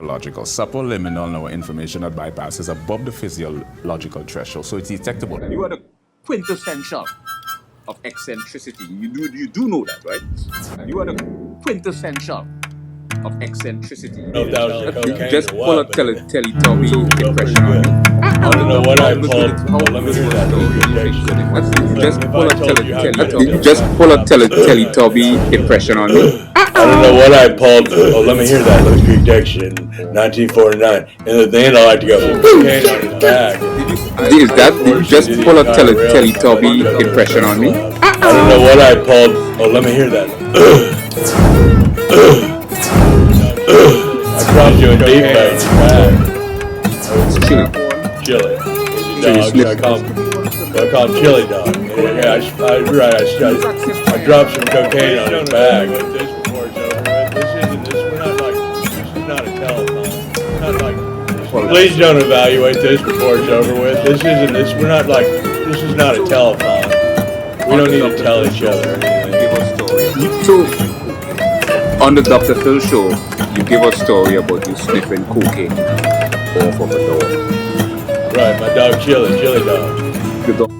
Logical, subliminal no information that bypasses above the physiological threshold, so it's detectable. You are the quintessential of eccentricity. You do know that, right? You are the quintessential of eccentricity. Just pull a Teletubby impression on me. I don't know what I pulled. Let me hear that. Just pull a Teletubby impression on me. I don't know what I pulled. Oh, let me hear that. Let's rejection. 1949. And at the end, I like to go. Okay, on his back. Is that just pull a Teletubby impression on me? I don't know what I pulled. Oh, let me hear that. I dropped you in deep back. It's chilly. Chili. Dog. I call him Chili Dog. Yeah, I dropped some cocaine on his back. Please don't evaluate this before it's over with. This is not a telethon. We don't need to tell each other anything. So, on the Dr. Phil show, you give a story about you sniffing cocaine off of a dog. Right, my dog Chili Dog. The dog